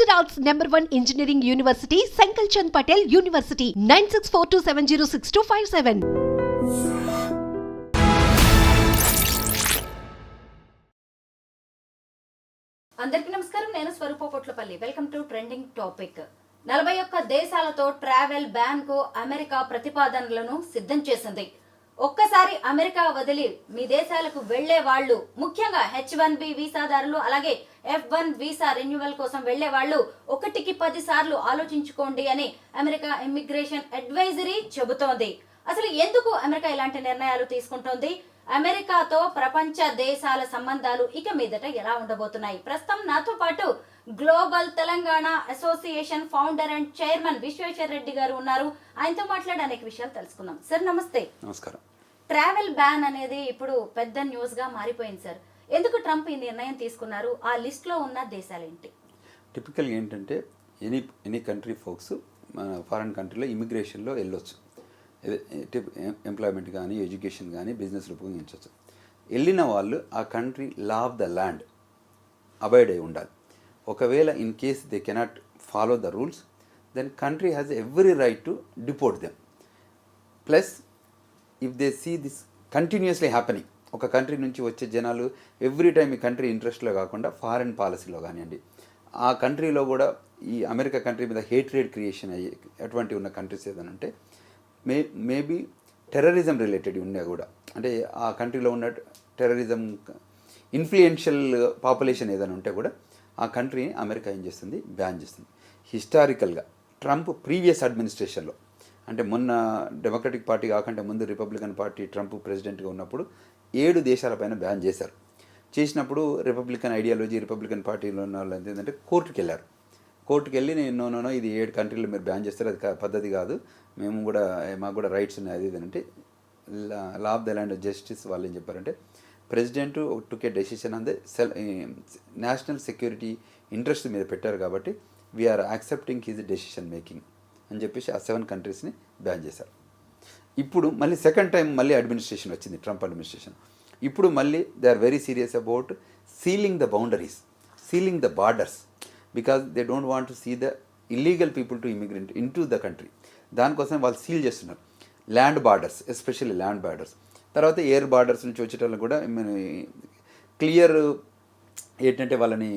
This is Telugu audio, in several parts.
Gujarat's #1 engineering university, Sankalchand Patel University, 9642706257. అందరికీ నమస్కారం. నేను Swaroopa Potlapalli. Welcome to trending topic. 41 దేశాలతో ట్రావెల్ బ్యాన్ కు అమెరికా ప్రతిపాదనలను సిద్ధం చేసింది. ఒక్కసారి అమెరికా వదిలి మీ దేశాలకు వెళ్లే వాళ్ళు, ముఖ్యంగా H1B వీసాదారులు, అలాగే F1 వీసా రెన్యువల్ కోసం వెళ్లే వాళ్ళు 1కి 10 సార్లు ఆలోచించుకోండి అని అమెరికా ఇమ్మిగ్రేషన్ అడ్వైజరీ చెబుతోంది. అసలు ఎందుకు అమెరికా ఇలాంటి నిర్ణయాలు తీసుకుంటోంది? అమెరికాతో ప్రపంచ దేశాల సంబంధాలు ఇక మీదట ఎలా ఉండబోతున్నాయి? ప్రస్తుతం నాతో పాటు global Telangana association founder and chairman Vishweshwar Reddy గారు ఉన్నారు. ఆయనతో మాట్లాడి అనేక విషయాలు తెలుసుకుందాం. సార్ నమస్తే. నమస్కారం. ట్రావెల్ బ్యాన్ అనేది ఇప్పుడు పెద్ద న్యూస్ గా మారిపోయింది సార్. ఎందుకు ట్రంప్ ఈ నిర్ణయం తీసుకున్నారు? ఆ లిస్ట్ లో ఉన్న దేశాలు ఏంటి? టిపికల్ ఏంటంటే ఎనీ కంట్రీ ఫోక్స్ ఫారెన్ కంట్రీలో ఇమిగ్రేషన్లో వెళ్ళొచ్చు. ఎంప్లాయ్మెంట్ కానీ, ఎడ్యుకేషన్ కానీ, బిజినెస్లో ఉపయోగించవచ్చు. వెళ్ళిన వాళ్ళు ఆ country law of the land avoid అయి ఉండాలి. ఒకవేళ in case they cannot follow the rules, then country has every right to deport them. Plus if they see this continuously happening, ఒక కంట్రీ నుంచి వచ్చే జనాలు ఎవ్రీ టైం ఈ కంట్రీ ఇంట్రెస్ట్లో కాకుండా ఫారెన్ పాలసీలో కానివ్వండి, ఆ కంట్రీలో కూడా ఈ అమెరికా కంట్రీ మీద హేట్రేడ్ క్రియేషన్ అయ్యి అటువంటి ఉన్న కంట్రీస్ ఏదైనా ఉంటే, మేబీ టెర్రరిజం రిలేటెడ్ ఉన్నా కూడా, అంటే ఆ కంట్రీలో ఉన్న టెర్రరిజం ఇన్ఫ్లుయెన్షియల్ పాపులేషన్ ఏదైనా ఉంటే కూడా ఆ కంట్రీని అమెరికా ఏం చేస్తుంది? బ్యాన్ చేస్తుంది. హిస్టారికల్గా ట్రంప్ ప్రీవియస్ అడ్మినిస్ట్రేషన్లో, అంటే మొన్న డెమోక్రటిక్ పార్టీ కాకుండా ముందు రిపబ్లికన్ పార్టీ ట్రంప్ ప్రెసిడెంట్గా ఉన్నప్పుడు 7 దేశాలపైన బ్యాన్ చేశారు. చేసినప్పుడు రిపబ్లికన్ ఐడియాలజీ, రిపబ్లికన్ పార్టీలో ఉన్న వాళ్ళు ఏంటంటే కోర్టుకు వెళ్ళారు. కోర్టుకు వెళ్ళి నో ఇది 7 కంట్రీలు మీరు బ్యాన్ చేస్తారు, అది పద్ధతి కాదు, మాకు కూడా రైట్స్ ఉన్నాయి, అది అంటే law of the land justice వాళ్ళు ఏం చెప్పారంటే, president took a decision on the national security interest మీద పెట్టారు కాబట్టి we are accepting his decision making అని చెప్పేసి ఆ 7 కంట్రీస్ని బ్యాన్ చేశారు. ఇప్పుడు మళ్ళీ సెకండ్ టైం మళ్ళీ అడ్మినిస్ట్రేషన్ వచ్చింది, ట్రంప్ అడ్మినిస్ట్రేషన్. ఇప్పుడు మళ్ళీ they are very serious about sealing the boundaries, sealing the borders, because they don't want to see the illegal people to immigrant in to the country. దానికోసం వాళ్ళు సీల్ చేస్తున్నారు land borders, especially land borders. తర్వాత ఎయిర్ బార్డర్స్ నుంచి వచ్చేటప్పుడు కూడా క్లియర్ ఏంటంటే వాళ్ళని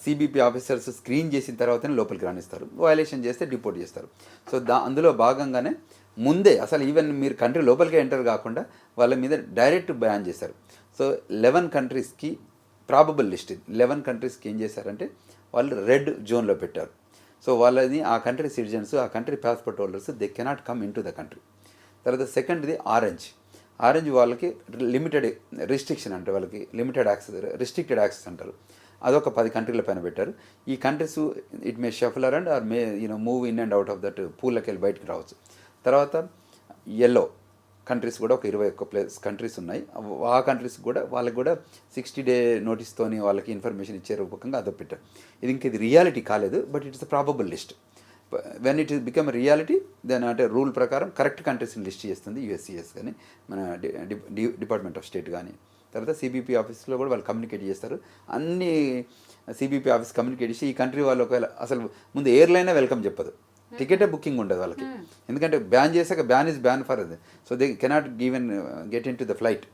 సిబిపి ఆఫీసర్స్ స్క్రీన్ చేసిన తర్వాతనే లోపలికి రానిస్తారు. వయలేషన్ చేస్తే డిపోర్ట్ చేస్తారు. సో అందులో భాగంగానే ముందే అసలు ఈవెన్ మీరు కంట్రీ లోపలికే ఎంటర్ కాకుండా వాళ్ళ మీద డైరెక్ట్ బ్యాన్ చేశారు. సో 11 కంట్రీస్కి ప్రాబబుల్ లిస్ట్, 11 కంట్రీస్కి ఏం చేశారంటే వాళ్ళు రెడ్ జోన్లో పెట్టారు. సో వాళ్ళని ఆ కంట్రీ సిటిజన్స్, ఆ country passport holders, they cannot come in to the country. తర్వాత సెకండ్ది ఆరెంజ్ వాళ్ళకి లిమిటెడ్ రిస్ట్రిక్షన్, అంటే వాళ్ళకి లిమిటెడ్ యాక్సెస్, రిస్ట్రిక్టెడ్ యాక్సెస్ అంటారు. అదొక 10 కంట్రీల పైన పెట్టారు. ఈ countries it may shuffle around or may move in and out of that పూల్లోకి వెళ్ళి బయటకు రావచ్చు. తర్వాత ఎల్లో కంట్రీస్ కూడా ఒక 21 కంట్రీస్ ఉన్నాయి. ఆ కంట్రీస్ కూడా వాళ్ళకి కూడా 60 డే నోటీస్తోని వాళ్ళకి ఇన్ఫర్మేషన్ ఇచ్చే రూపకంగా అదో పెట్టారు. ఇది రియాలిటీ కాలేదు, but it's probable list. When it become reality then అంటే రూల్ ప్రకారం కరెక్ట్ కంట్రీస్ని లిస్ట్ చేస్తుంది USCIS కానీ, మన డిపార్ట్మెంట్ ఆఫ్ స్టేట్ కానీ. తర్వాత CBP ఆఫీస్లో కూడా వాళ్ళు కమ్యూనికేట్ చేస్తారు. అన్ని CBP ఆఫీస్ కమ్యూనికేట్ చేసి ఈ కంట్రీ వాళ్ళు ఒకవేళ అసలు ముందు ఎయిర్లైనే వెల్కమ్ చెప్పదు, టికెటే బుకింగ్ ఉండదు వాళ్ళకి. ఎందుకంటే బ్యాన్ చేశాక బ్యాన్ ఈజ్ బ్యాన్ ఫర్ అది. So they cannot given get in to the flight.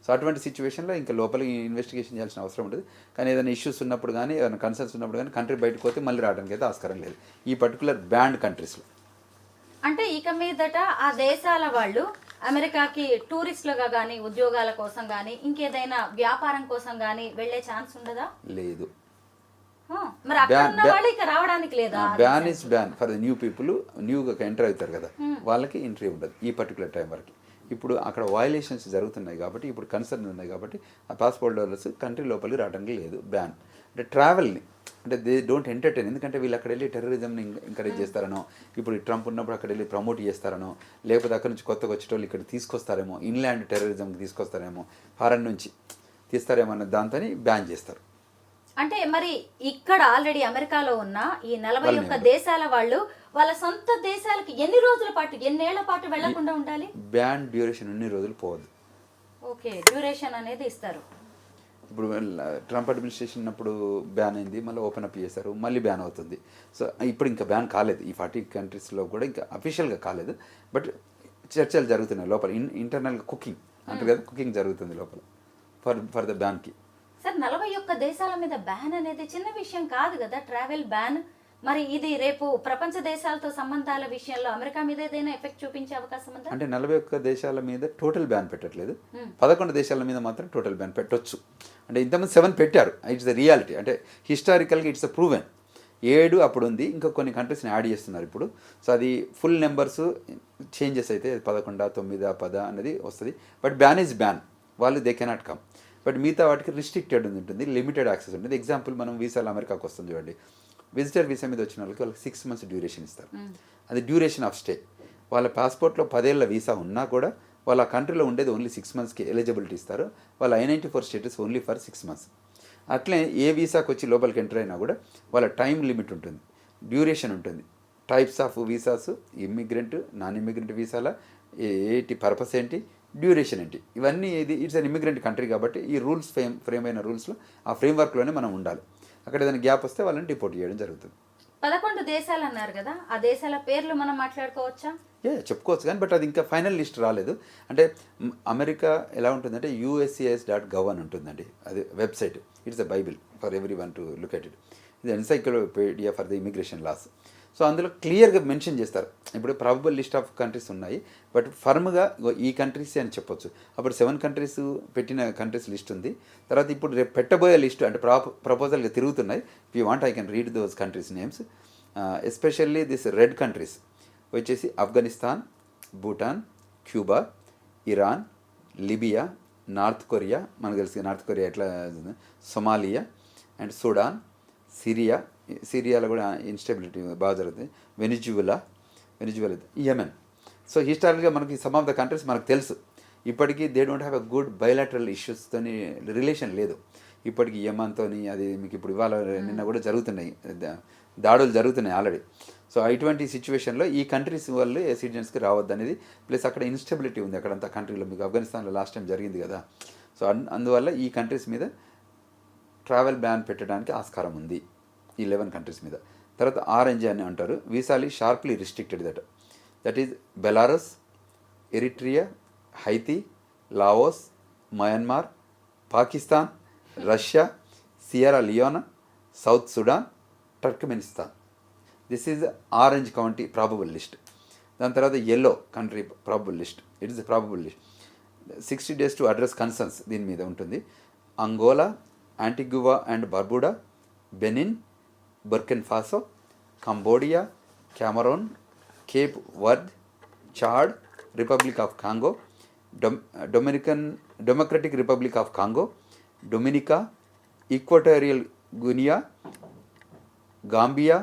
So అటువంటి సిచ్యువేషన్లో ఇంకా లోపలికి ఇన్వెస్టిగేషన్ చేయాల్సిన అవసరం ఉంటుంది. కానీ ఏదైనా ఇష్యూస్ ఉన్నప్పుడు కానీ, ఏదైనా కన్సర్న్స్ ఉన్నప్పుడు కానీ కంట్రీ బయటకు పోతే మళ్ళీ రావడానికి అయితే ఆస్కారం లేదు ఈ పర్టికులర్ బ్యాండ్ కంట్రీస్లో. అంటే ఇక మీదట ఆ దేశాల వాళ్ళు అమెరికాకి టూరిస్టులుగా కానీ, ఉద్యోగాల కోసం కానీ, ఇంకేదైనా వ్యాపారం కోసం కానీ వెళ్ళే ఛాన్స్ ఉండదా? లేదు. మరి అక్కడ ఉన్న వాళ్ళు ఇక రావడానికి లేదా? Ban is ban for the new people, న్యూగా ఎంటర్ అవుతారు కదా, వాళ్ళకి ఎంట్రీ ఉండదు ఈ పర్టికులర్ టైం వరకు. ఇప్పుడు అక్కడ వయలేషన్స్ జరుగుతున్నాయి కాబట్టి, ఇప్పుడు కన్సర్న్ ఉన్నాయి కాబట్టి ఆ పాస్పోర్ట్ హోల్డర్స్ కంట్రీ లోపలికి రావడానికి లేదు, బ్యాన్. అంటే ట్రావెల్ని అంటే దే డోంట్ ఎంటర్టైన్, ఎందుకంటే వీళ్ళు అక్కడ వెళ్ళి టెర్రరిజంని ఎంకరేజ్ చేస్తారనో, ఇప్పుడు ట్రంప్ ఉన్నప్పుడు అక్కడ వెళ్ళి ప్రమోట్ చేస్తారనో, లేకపోతే అక్కడ నుంచి కొత్తగా వచ్చేటోళ్ళు ఇక్కడ తీసుకొస్తారేమో, ఇన్లాండ్ టెర్రరిజంకి తీసుకొస్తారేమో, ఫారెన్ నుంచి తీస్తారేమో అన్న దాంతో బ్యాన్ చేస్తారు. అంటే మరి ఇక్కడ ఆల్రెడీ అమెరికాలో ఉన్న ఈ 41 దేశాల వాళ్ళు వాళ్ళ సొంత దేశాలకి ఎన్ని రోజుల పాటు, ఎన్నేళ్ల పాటు వెళ్లకుండా ఉండాలి? బ్యాన్ డ్యూరేషన్ ఎన్ని రోజులు పోవద్దు. ఓకే, డ్యూరేషన్ అనేది ఇస్తారు. ఇప్పుడు ట్రంప్ అడ్మినిస్ట్రేషన్ అప్పుడు బ్యాన్ అయింది, మళ్ళీ ఓపెన్ అప్ చేశారు, మళ్ళీ బ్యాన్ అవుతుంది. సో ఇప్పుడు ఇంకా బ్యాన్ కాలేదు, ఈ 40 కంట్రీస్లో కూడా ఇంకా అఫీషియల్గా కాలేదు. బట్ చర్చలు జరుగుతున్నాయి లోపల, ఇంటర్నల్గా కుకింగ్ అంటారు కదా, కుకింగ్ జరుగుతుంది లోపల ఫర్ ద బ్యాన్కి. సార్ 41 దేశాల మీద బ్యాన్ అనేది చిన్న విషయం కాదు కదా, ట్రావెల్ బ్యాన్. మరి ఇది రేపు ప్రపంచ దేశాలతో సంబంధాల విషయంలో అమెరికా మీద ఏదైనా ఎఫెక్ట్ చూపించే అవకాశం ఉందా? అంటే 41 దేశాల మీద టోటల్ బ్యాన్ పెట్టట్లేదు, 11 దేశాల మీద మాత్రం టోటల్ బ్యాన్ పెట్టొచ్చు. అంటే ఇంతకుముందు 7 పెట్టారు, ఇట్స్ ద రియాలిటీ. అంటే హిస్టారికల్గా ఇట్స్ అ ప్రూవెన్. 7 అప్పుడు ఉంది, ఇంకా కొన్ని కంట్రీస్ని యాడ్ చేస్తున్నారు ఇప్పుడు. సో అది ఫుల్ నెంబర్స్ చేంజెస్ అయితే 11, 9, 10 అనేది వస్తుంది. బట్ బ్యాన్ ఈజ్ బ్యాన్, వాళ్ళు దే కెనాట్ కమ్. బట్ మిగతా వాటికి రిస్ట్రిక్టెడ్ ఉంటుంది, లిమిటెడ్ యాక్సెస్ ఉంటుంది. ఎగ్జాంపుల్ మనం వీసాలు అమెరికాకు వస్తుంది చూడండి, విజిటర్ వీసా మీద వచ్చిన వాళ్ళకి 6 months డ్యూరేషన్ ఇస్తారు. అది డ్యూరేషన్ ఆఫ్ స్టే. వాళ్ళ పాస్పోర్ట్లో 10 ఏళ్ల వీసా ఉన్నా కూడా వాళ్ళ కంట్రీలో ఉండేది ఓన్లీ 6 monthsకి ఎలిజిబిలిటీ ఇస్తారు. వాళ్ళ I-94 status only for 6 months. అట్లే ఏ వీసాకి వచ్చి లోపలికి ఎంటర్ అయినా కూడా వాళ్ళ టైం లిమిట్ ఉంటుంది, డ్యూరేషన్ ఉంటుంది. Types of visas, immigrant, non immigrant వీసాల ఏంటి, పర్పస్ ఏంటి, డ్యూరేషన్ ఏంటి, ఇవన్నీ ఇది ఇట్స్ అన్ ఇమ్మిగ్రెంట్ కంట్రీ కాబట్టి ఈ రూల్స్ ఫ్రేమ్ అయిన రూల్స్లో ఆ ఫ్రేమ్వర్క్లోనే మనం ఉండాలి. అక్కడ ఏదైనా గ్యాప్ వస్తే వాళ్ళని డిపోర్ట్ చేయడం జరుగుతుంది. 11 దేశాలు అన్నారు కదా, ఆ దేశాల పేర్లు మనం మాట్లాడుకోవచ్చా? చెప్పుకోవచ్చు కానీ బట్ అది ఇంకా ఫైనల్ లిస్ట్ రాలేదు. అంటే అమెరికా ఎలా ఉంటుందంటే USCIS.gov అని ఉంటుందండి, అది website. It's a Bible for everyone to look at it. ఇది encyclopedia for the immigration laws. So అందులో క్లియర్గా మెన్షన్ చేస్తారు. ఇప్పుడు ప్రాబబుల్ లిస్ట్ ఆఫ్ కంట్రీస్ ఉన్నాయి, బట్ ఫర్మ్గా ఈ కంట్రీస్ అని చెప్పొచ్చు. అప్పుడు 7 కంట్రీస్ పెట్టిన కంట్రీస్ లిస్ట్ ఉంది. తర్వాత ఇప్పుడు రేపు పెట్టబోయే లిస్ట్ అంటే ప్రపోజల్గా తిరుగుతున్నాయి. If you want I can read those countries names. Especially this red countries వచ్చేసి Afghanistan, Bhutan, Cuba, Iran, Libya, North Korea, మనకు తెలుసు నార్త్ కొరియా ఎట్లా, సొమాలియా అండ్ సుడాన్, సిరియాలో కూడా ఇన్స్టెబిలిటీ బాగా జరుగుతుంది, వెనిజువెలా, యెమెన్. సో హిస్టారికల్గా మనకి సమ్ ఆఫ్ ద కంట్రీస్ మనకు తెలుసు. ఇప్పటికీ they don't have a good bilateral ఇష్యూస్తోని రిలేషన్ లేదు ఇప్పటికి యెమెన్తో. అది మీకు ఇప్పుడు ఇవాళ నిన్న కూడా జరుగుతున్నాయి, దాడులు జరుగుతున్నాయి ఆల్రెడీ. సో ఇటువంటి సిచ్యువేషన్లో ఈ కంట్రీస్ వాళ్ళు సిటిజన్స్కి రావద్దు అనేది, ప్లస్ అక్కడ ఇన్స్టెబిలిటీ ఉంది అక్కడంతా కంట్రీలో. మీకు ఆఫ్ఘనిస్తాన్లో లాస్ట్ టైం జరిగింది కదా. సో అందువల్ల ఈ కంట్రీస్ మీద ట్రావెల్ బ్యాన్ పెట్టడానికి ఆస్కారం ఉంది ఈ 11 కంట్రీస్ మీద. తర్వాత ఆరెంజ్ అని అంటారు, వీసాలు sharply restricted that is Belarus, Eritrea, Haiti, Laos, Myanmar, Pakistan, Russia, Sierra Leone, South Sudan, Turkmenistan. This is orange county probable list. దాని తర్వాత yellow country probable list. It is probable list. 60 days to address concerns దీని మీద ఉంటుంది. Angola, Antigua and Barbuda, Benin, Burkina Faso, Cambodia, Cameroon, Cape Verde, Chad, Republic of Congo, Democratic Republic of Congo, Dominica, Equatorial Guinea, Gambia,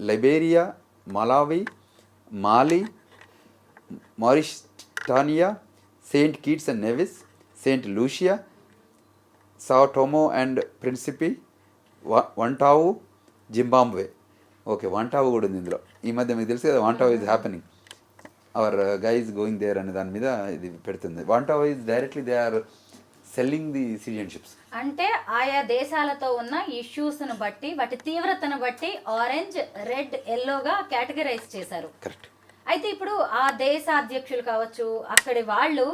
Liberia, Malawi, Mali, మారిషటానియా, Saint Kitts and Nevis, Saint Lucia, Sao Tome and Principe, Vanuatu, Zimbabwe. Okay, Vanuatu కూడా ఉంది ఇందులో. ఈ మధ్య మీకు తెలుసు కదా, Vanuatu is happening, our guy is going there అనే దాని మీద ఇది పెడుతుంది. Vanuatu is directly they are selling the citizenships. అంటే ఆయా దేశాలతో ఉన్న ఇష్యూస్ను బట్టి, వాటి తీవ్రతను బట్టి ఆరెంజ్, రెడ్, ఎల్లోగా కేటగరైజ్ చేశారు. కరెక్ట్. అయితే ఇప్పుడు ఆ దేశ అధ్యక్షులు కావచ్చు, అక్కడి వాళ్ళు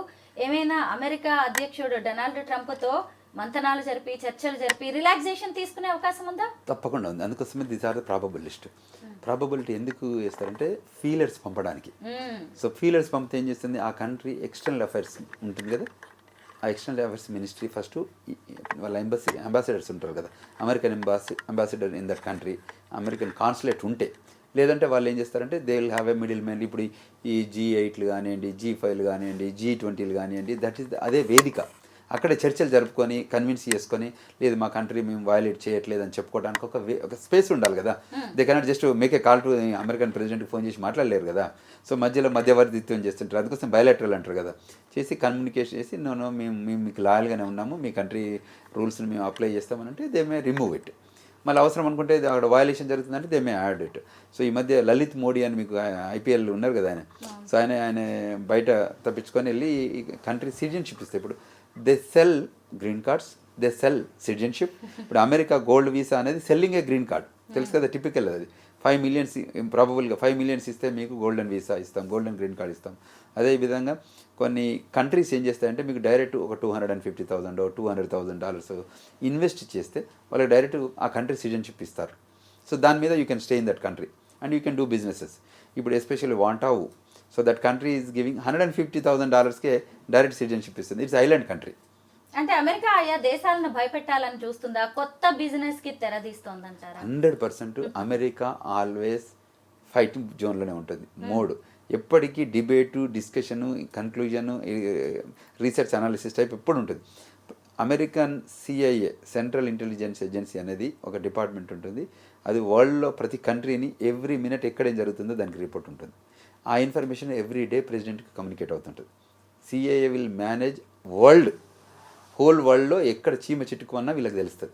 ఏమైనా అమెరికా అధ్యక్షుడు డొనాల్డ్ ట్రంప్తో మంతనాలు జరిపి, చర్చలు జరిపి రిలాక్సేషన్ తీసుకునే అవకాశం ఉందా? తప్పకుండా ఉంది. అందుకోసమే this are the probable list. Probability ఎందుకు వేస్తారంటే ఫీలర్స్ పంపడానికి. సో ఫీలర్స్ పంపితే ఏం చేస్తుంది, ఆ కంట్రీ ఎక్స్టర్నల్ అఫైర్స్ ఉంటుంది కదా, ఆ ఎక్స్టర్నల్ అఫైర్స్ మినిస్ట్రీ ఫస్ట్ వాళ్ళ అంబాసిడర్స్ ఉంటారు కదా, American ambassador in that country, American consulate ఉంటే, లేదంటే వాళ్ళు ఏం చేస్తారంటే they will have a middle man. ఇప్పుడు ఈ G8 కానివ్వండి, G5 కానివ్వండి, G20 కానివ్వండి, దట్ ఈస్ అదే వేదిక. అక్కడ చర్చలు జరుపుకొని కన్విన్స్ చేసుకొని, లేదు మా కంట్రీ మేము వయలేట్ చేయట్లేదు అని చెప్పుకోవడానికి ఒక స్పేస్ ఉండాలి కదా. They cannot just make a call to American ప్రెసిడెంట్కి ఫోన్ చేసి మాట్లాడలేరు కదా. సో మధ్యలో మధ్యవర్తిత్వం చేస్తుంటారు, అందుకోసం బయలాటరల్ అంటారు కదా. చేసి కమ్యూనికేషన్ చేసి నో మేము మీకు లాయల్గానే ఉన్నాము, మీ కంట్రీ రూల్స్ని మేము అప్లై చేస్తామని అంటే దే మే రిమూవ్ ఇట్. మళ్ళీ అవసరం అనుకుంటే అక్కడ వయలేషన్ జరుగుతుందంటే they may add it. So ఈ మధ్య లలిత్ మోడీ అని మీకు IPL ఉన్నారు కదా ఆయన, సో ఆయన బయట తప్పించుకొని వెళ్ళి ఈ కంట్రీ సిటిజన్షిప్ ఇస్తే ఇప్పుడు they sell green cards, they sell citizenship. ఇప్పుడు అమెరికా గోల్డ్ వీసా అనేది సెల్లింగ్ ఏ గ్రీన్ కార్డ్, తెలుసు కదా, టిపికల్ అది. 5 million ప్రాబబుల్గా 5 million ఇస్తే మీకు గోల్డెన్ వీసా ఇస్తాం, గోల్డెన్ గ్రీన్ కార్డ్ ఇస్తాం. అదేవిధంగా కొన్ని కంట్రీస్ ఏం చేస్తాయంటే మీకు డైరెక్ట్ ఒక $250,000 $200,000 ఇన్వెస్ట్ చేస్తే వాళ్ళకి డైరెక్ట్ ఆ కంట్రీ సిటిజన్షిప్ ఇస్తారు. సో దాని మీద you can stay in that country and you can do businesses. ఇప్పుడు especially Vanuatu, so that country is giving $150,000కే డైరెక్ట్ సిటిజన్షిప్ ఇస్తుంది. It's island country. అంటే అమెరికా ఆయా దేశాలను భయపెట్టాలని చూస్తుందా, కొత్త బిజినెస్ కి తెరదీస్తోందంటారా? 100% అమెరికా ఆల్వేస్ ఫైటింగ్ జోన్లోనే ఉంటుంది. మోడ్ ఎప్పటికీ debate, discussion, conclusion, research analysis type ఎప్పుడు ఉంటుంది. American CIA central intelligence agency అనేది ఒక డిపార్ట్మెంట్ ఉంటుంది. అది వరల్డ్లో ప్రతి కంట్రీని ఎవ్రీ మినిట్ ఎక్కడేం జరుగుతుందో దానికి రిపోర్ట్ ఉంటుంది. ఆ ఇన్ఫర్మేషన్ ఎవ్రీ డే ప్రెసిడెంట్కి కమ్యూనికేట్ అవుతుంటుంది. CIA విల్ మేనేజ్ హోల్ వరల్డ్లో ఎక్కడ చీమ చిట్టుకున్నా వీళ్ళకి తెలుస్తుంది.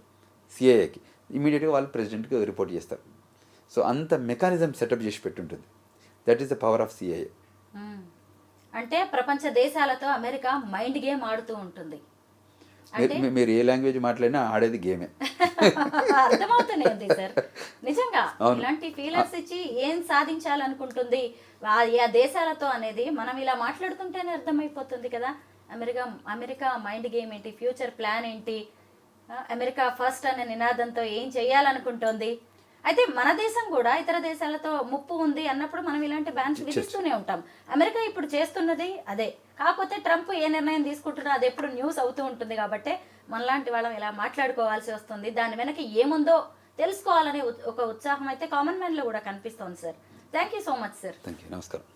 CIAకి ఇమీడియట్గా వాళ్ళు ప్రెసిడెంట్కి రిపోర్ట్ చేస్తారు. సో అంత మెకానిజం సెటప్ చేసి పెట్టుంటుంది. That is the power of CIA. అంటే ప్రపంచ దేశాలతో అమెరికా మైండ్ గేమ్ ఆడుతూ ఉంటుంది. మీరు ఏ లాంగ్వేజ్ మాట్లాడినా ఆడేది గేమే. అర్థమవుతూనే ఉంది సార్. నిజంగా ఇలాంటి ఫీలర్స్ ఇచ్చి ఏం సాధించాలనుకుంటుంది ఆ దేశాలతో అనేది మనం ఇలా మాట్లాడుతుంటేనే అర్థమైపోతుంది కదా. అమెరికా మైండ్ గేమ్ ఏంటి, ఫ్యూచర్ ప్లాన్ ఏంటి, అమెరికా ఫస్ట్ అనే నినాదంతో ఏం చేయాలనుకుంటోంది. అయితే మన దేశం కూడా ఇతర దేశాలతో ముప్పు ఉంది అన్నప్పుడు మనం ఇలాంటి బ్యాన్స్ విధిస్తూనే ఉంటాం. అమెరికా ఇప్పుడు చేస్తున్నది అదే. కాకపోతే ట్రంప్ ఏ నిర్ణయం తీసుకుంటున్నా అది ఎప్పుడు న్యూస్ అవుతూ ఉంటుంది. కాబట్టి మనలాంటి వాళ్ళం ఇలా మాట్లాడుకోవాల్సి వస్తుంది. దాని వెనక ఏముందో తెలుసుకోవాలనే ఒక ఉత్సాహం అయితే కామన్ మ్యాన్లో కూడా కనిపిస్తోంది sir. Thank you so much sir. Thank you. నమస్కారం.